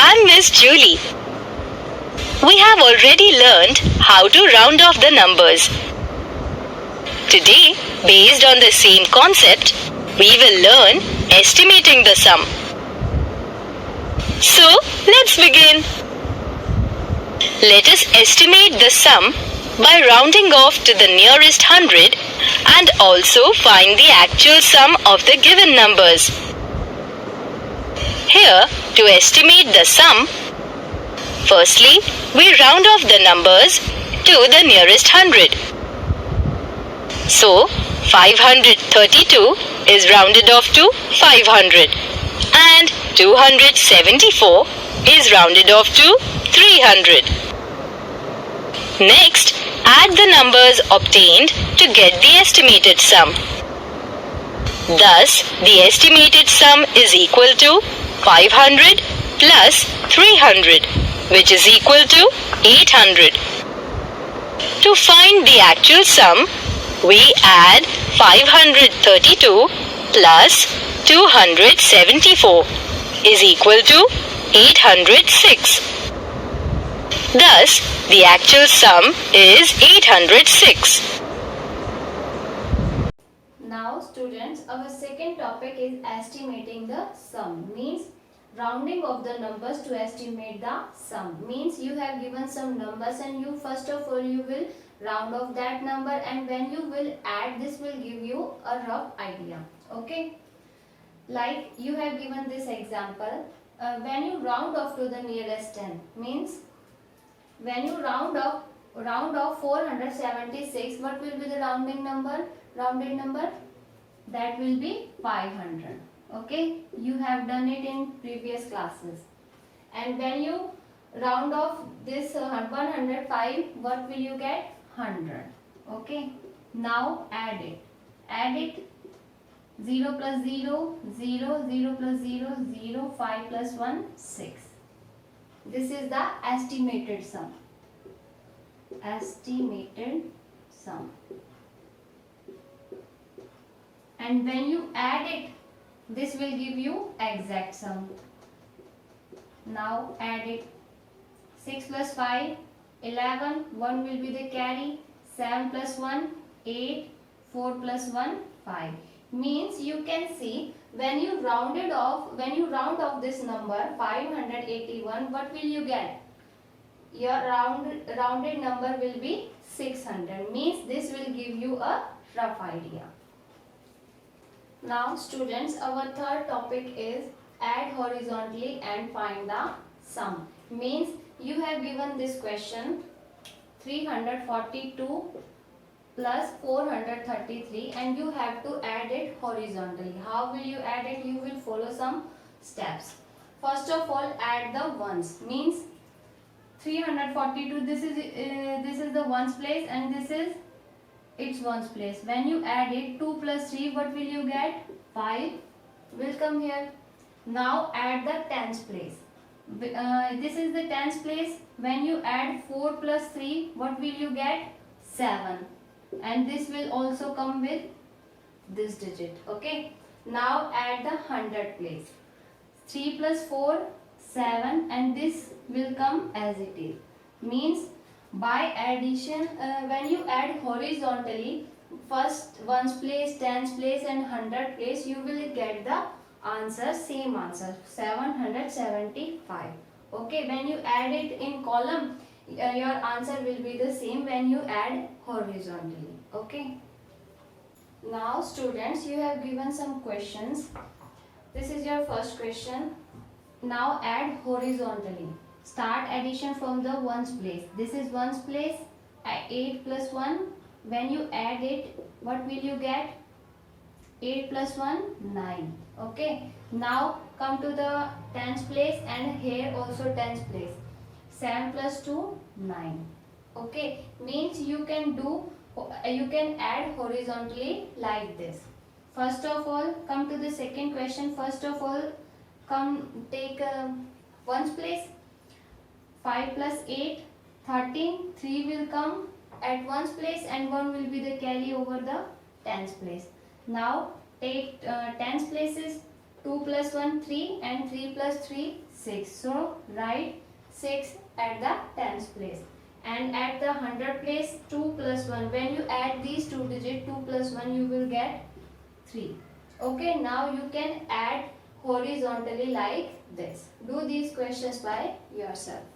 I'm Miss Julie. We have already learned how to round off the numbers. Today, based on the same concept, we will learn estimating the sum. So, let's begin. Let us estimate the sum by rounding off to the nearest hundred and also find the actual sum of the given numbers. Here, to estimate the sum, firstly, we round off the numbers to the nearest hundred. So, 532 is rounded off to 500 and 274 is rounded off to 300. Next, add the numbers obtained to get the estimated sum. Thus, the estimated sum is equal to 500 plus 300, which is equal to 800. To find the actual sum, we add 532 plus 274 is equal to 806. Thus, the actual sum is 806. Now students, our second topic is estimating the sum. Means rounding of the numbers to estimate the sum. Means you have given some numbers and you first of all you will round off that number, and when you will add, this will give you a rough idea. Okay, like you have given this example, when you round off to the nearest 10, means when you round off 476, what will be the rounded number? That will be 500. Okay, you have done it in previous classes. And when you round off this 105, what will you get? 100. Okay, now add it. 0 plus 0, 0, 0 plus 0, 0, 5 plus 1, 6. This is the estimated sum. And when you add it, this will give you exact sum. Now add it. 6 plus 5, 11, 1 will be the carry, 7 plus 1, 8, 4 plus 1, 5. Means you can see when you round off this number 581, what will you get? Your rounded number will be 600. Means this will give you a rough idea. Now students, our third topic is add horizontally and find the sum. Means you have given this question 342 plus 433 and you have to add it horizontally. How will you add it? You will follow some steps. First of all, add the ones. Means 342, this is the ones place and this is its ones place. When you add it, 2 plus 3, what will you get? 5 will come here. Now add the tens place. This is the tens place. When you add 4 plus 3, what will you get? 7. And this will also come with this digit. Okay. Now add the hundred place. 3 plus 4, 7, and this will come as it is. Means by addition, when you add horizontally, first ones place, tens place and hundred place, you will get the answer, same answer, 775. Okay, when you add it in column, your answer will be the same when you add horizontally. Okay. Now students, you have given some questions. This is your first question. Now add horizontally. Start addition from the ones place. This is ones place. 8 plus 1. When you add it, what will you get? 8 plus 1, 9. Okay. Now come to the tens place and here also tens place. 7 plus 2, 9. Okay. Means you can add horizontally like this. First of all, come to the second question. First of all, take ones place. 5 plus 8, 13. 3 will come at ones place and 1 will be the carry over the tens place. Now take tens places. 2 plus 1 3 and 3 plus 3 6. So write 6 at the tens place. And at the hundred place 2 plus 1. When you add these two digits 2 plus 1 you will get 3. Okay, now you can add horizontally like this. Do these questions by yourself.